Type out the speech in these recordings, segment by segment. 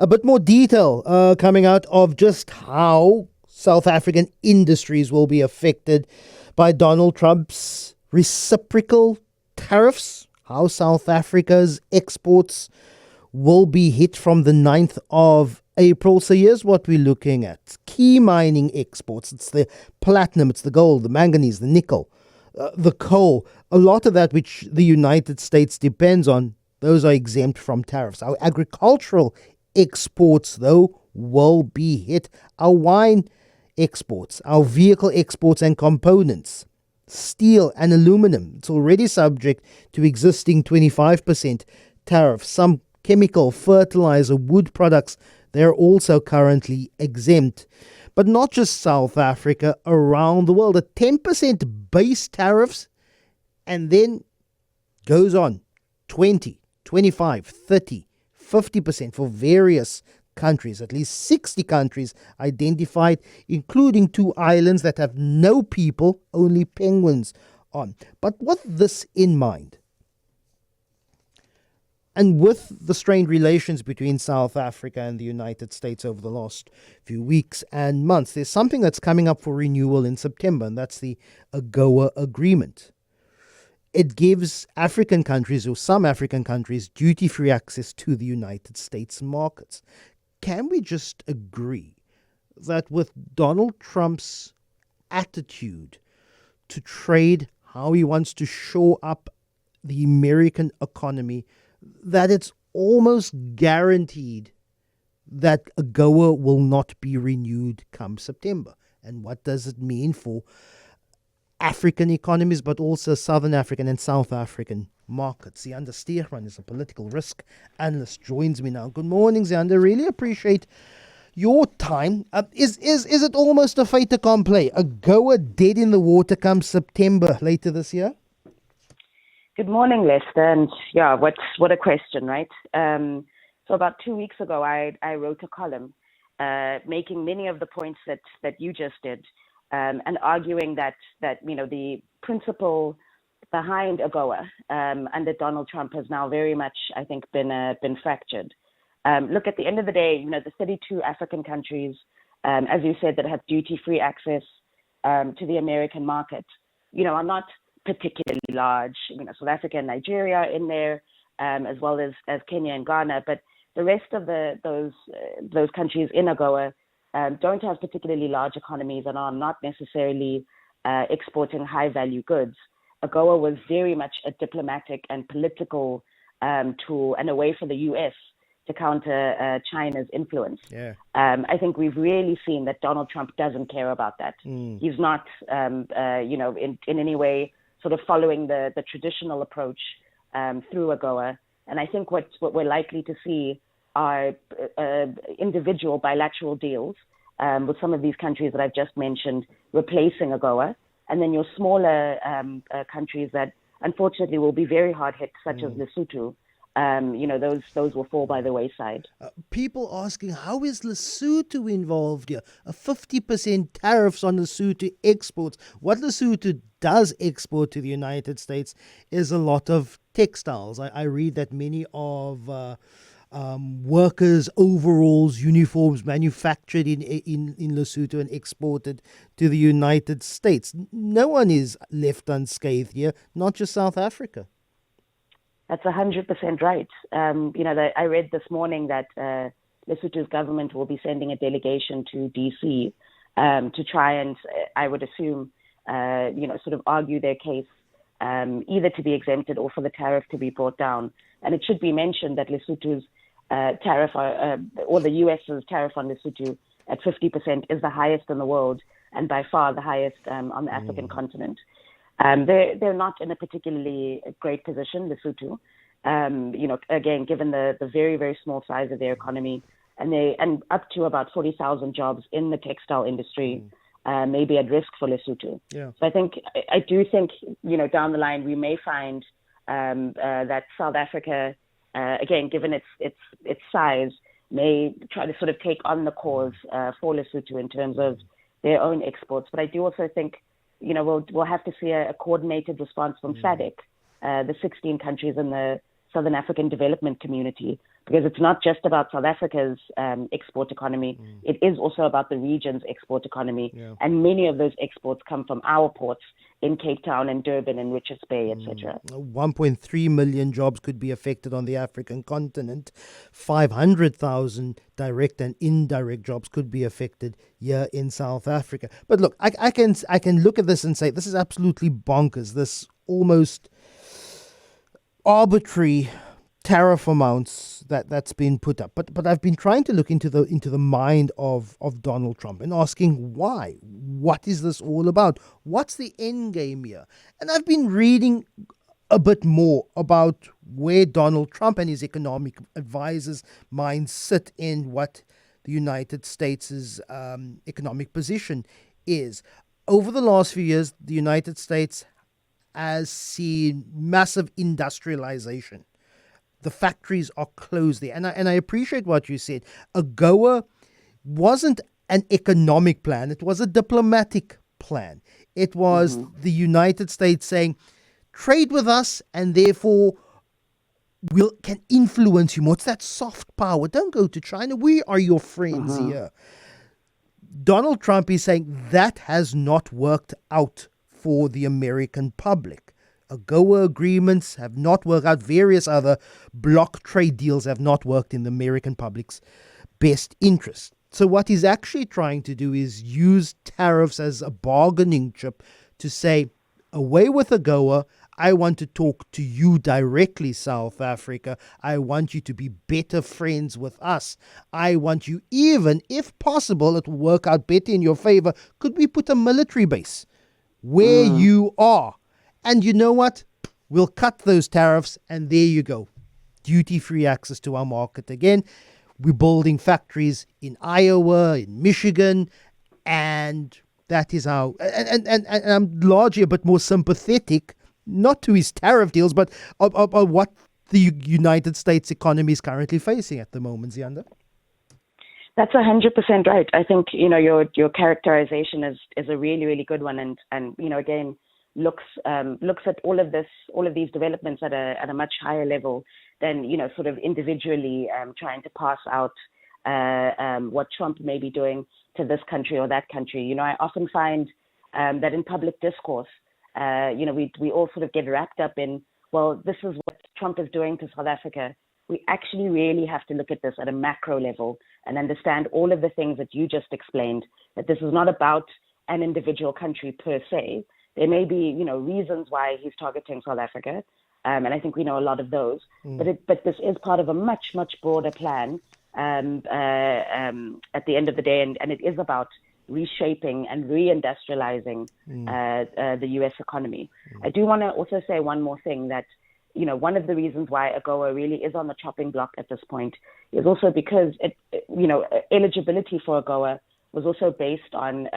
A bit more detail coming out of just how South African industries will be affected by Donald Trump's reciprocal tariffs, how South Africa's exports will be hit from the 9th of April. So here's what we're looking at. Key mining exports. It's the platinum, it's the gold, the manganese, the nickel, the coal. A lot of that which the United States depends on, those are exempt from tariffs. Our agricultural exports, though, will be hit. Our wine exports, our vehicle exports and components, steel and aluminum, it's already subject to existing 25% tariffs. Some chemical, fertilizer, wood products, they're also currently exempt. But not just South Africa, around the world, a 10% base tariffs, and then goes on 20, 25, 30, 50% for various countries, at least 60 countries identified, including 2 islands that have no people, only penguins on. But with this in mind, and with the strained relations between South Africa and the United States over the last few weeks and months, there's something that's coming up for renewal in September, and that's the Agoa Agreement. It gives African countries, or some African countries, duty-free access to the United States markets. Can we just agree that with Donald Trump's attitude to trade, how he wants to shore up the American economy, that it's almost guaranteed that Agoa will not be renewed come September? And what does it mean for African economies, but also Southern African and South African markets? Ziyanda Stuurman is a political risk analyst, joins me now. Good morning, Ziyanda. Really appreciate your time. Is it almost a fait accompli? Agoa dead in the water come September later this year? Good morning, Lester. And yeah, what a question, right? So about 2 weeks ago, I wrote a column making many of the points that you just did, and arguing that the principle behind Agoa under Donald Trump has now very much, I think, been fractured. Look, at the end of the day, the 32 African countries, as you said, that have duty-free access to the American market, are not particularly large. South Africa and Nigeria are in there, as well as Kenya and Ghana. But the rest of those countries in Agoa don't have particularly large economies and are not necessarily exporting high-value goods. Agoa was very much a diplomatic and political tool and a way for the U.S. to counter China's influence. Yeah. I think we've really seen that Donald Trump doesn't care about that. He's not, in any way sort of following the traditional approach through Agoa. And I think what we're likely to see are individual bilateral deals with some of these countries that I've just mentioned, replacing Agoa. And then your smaller countries that unfortunately will be very hard hit, such as Lesotho, those will fall by the wayside. People asking, how is Lesotho involved here? A 50% tariffs on Lesotho exports. What Lesotho does export to the United States is a lot of textiles. I read that many of workers' overalls, uniforms manufactured in Lesotho and exported to the United States. No one is left unscathed here, not just South Africa. That's 100% right. I read this morning that Lesotho's government will be sending a delegation to DC to try and, I would assume, sort of argue their case, either to be exempted or for the tariff to be brought down. And it should be mentioned that Lesotho's tariff, or the US's tariff on Lesotho at 50% is the highest in the world, and by far the highest on the African continent. They're not in a particularly great position, Lesotho. Again, given the very, very small size of their economy, and up to about 40,000 jobs in the textile industry may be at risk for Lesotho. Yeah. So I do think, down the line we may find that South Africa, again, given its size, may try to sort of take on the cause for Lesotho in terms of their own exports. But I do also think, we'll have to see a coordinated response from SADC, the 16 countries in the Southern African Development Community, because it's not just about South Africa's export economy. It is also about the region's export economy. Yeah. And many of those exports come from our ports in Cape Town and Durban and Richards Bay, etc. 1.3 million jobs could be affected on the African continent. 500,000 direct and indirect jobs could be affected here in South Africa. But look, I can look at this and say this is absolutely bonkers. This almost arbitrary tariff amounts that's been put up. But I've been trying to look into the mind of Donald Trump and asking why. What is this all about? What's the end game here? And I've been reading a bit more about where Donald Trump and his economic advisors' minds sit in what the United States' economic position is. Over the last few years, the United States has seen massive industrialization. The factories are closed there. And I appreciate what you said. Agoa wasn't an economic plan. It was a diplomatic plan. It was the United States saying, trade with us and therefore we can influence you more. It's that soft power. Don't go to China. We are your friends here. Donald Trump is saying that has not worked out for the American public. AGOA agreements have not worked out. Various other block trade deals have not worked in the American public's best interest. So what he's actually trying to do is use tariffs as a bargaining chip to say, away with AGOA, I want to talk to you directly, South Africa. I want you to be better friends with us. I want you, even if possible, it will work out better in your favor. Could we put a military base where you are? And you know what? We'll cut those tariffs and there you go. Duty-free access to our market again. We're building factories in Iowa, in Michigan, and that is how... And I'm largely a bit more sympathetic, not to his tariff deals, but of what the United States economy is currently facing at the moment, Ziyanda. That's 100% right. I think, your characterization is a really, really good one. And again, looks at all of these developments at a much higher level than sort of individually trying to pass out what Trump may be doing to this country or that country. I often find that in public discourse, we all sort of get wrapped up in, well, this is what Trump is doing to South Africa. We actually really have to look at this at a macro level and understand all of the things that you just explained, that this is not about an individual country per se. There may be, reasons why he's targeting South Africa, and I think we know a lot of those. But this is part of a much, much broader plan at the end of the day, and it is about reshaping and reindustrializing the U.S. economy. I do want to also say one more thing, that one of the reasons why AGOA really is on the chopping block at this point is also because eligibility for AGOA was also based on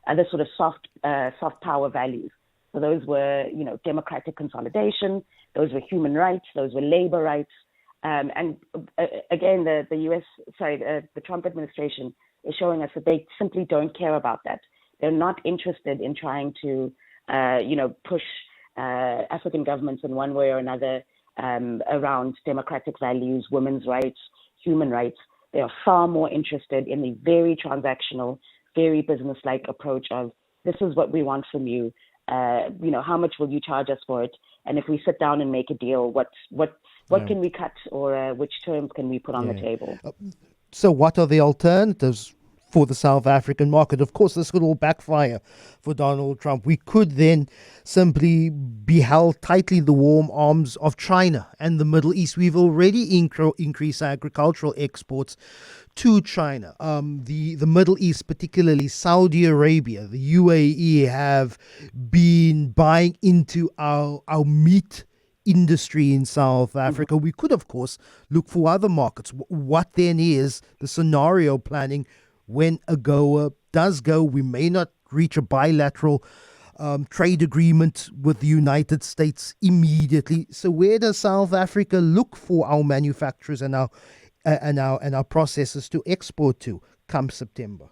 other sort of soft power values. So those were, democratic consolidation, those were human rights, those were labor rights. And again, the Trump administration is showing us that they simply don't care about that. They're not interested in trying to, push African governments in one way or another around democratic values, women's rights, human rights. They are far more interested in the very transactional, very business-like approach of, this is what we want from you. How much will you charge us for it? And if we sit down and make a deal, what can we cut, or which terms can we put on the table? So what are the alternatives for the South African market? Of course, this could all backfire for Donald Trump. We could then simply be held tightly in the warm arms of China and the Middle East. We've already increased agricultural exports to China. The Middle East, particularly Saudi Arabia, the UAE, have been buying into our meat industry in South Africa. We could, of course, look for other markets. What then is the scenario planning when AGOA does go? We may not reach a bilateral trade agreement with the United States immediately. So where does South Africa look for our manufacturers and our processors to export to come September?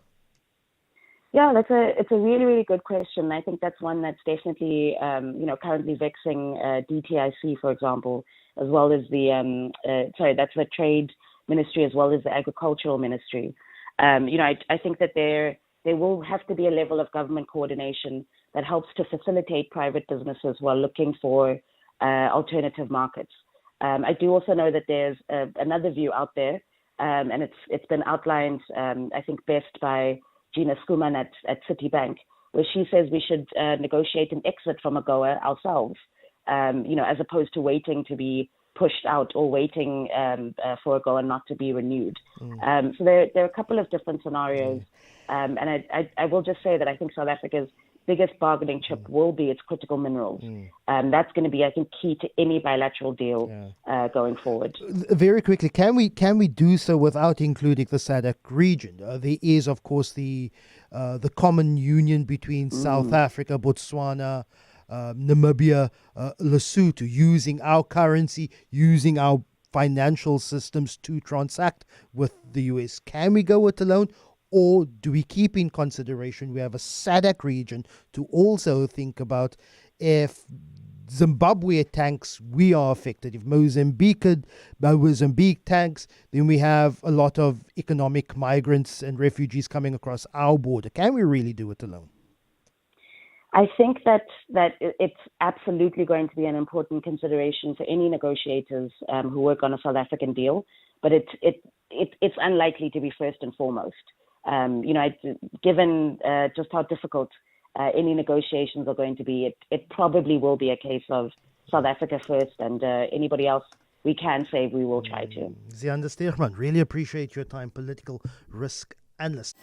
Yeah, it's a really, really good question. I think that's one that's definitely, currently vexing DTIC, for example, as well as that's the Trade Ministry as well as the Agricultural Ministry. I think that there will have to be a level of government coordination that helps to facilitate private businesses who are looking for alternative markets. I do also know that there's another view out there, and it's been outlined, I think, best by Ziyanda Stuurman at Citibank, where she says we should negotiate an exit from Agoa ourselves, as opposed to waiting to be pushed out or waiting for Agoa not to be renewed. So there are a couple of different scenarios, and I will just say that I think South Africa's biggest bargaining chip will be its critical minerals. That's going to be, I think, key to any bilateral deal going forward. Very quickly, can we do so without including the SADC region? There is, of course, the common union between South Africa, Botswana, Namibia, Lesotho, using our currency, using our financial systems to transact with the US. Can we go it alone? Or do we keep in consideration we have a SADC region to also think about if Zimbabwe tanks, we are affected. If Mozambique tanks, then we have a lot of economic migrants and refugees coming across our border. Can we really do it alone? I think that it's absolutely going to be an important consideration for any negotiators who work on a South African deal, but it's unlikely to be first and foremost. Given just how difficult any negotiations are going to be, it probably will be a case of South Africa first, and anybody else we can save, we will try to. Ziyanda Stuurman, really appreciate your time, political risk analyst.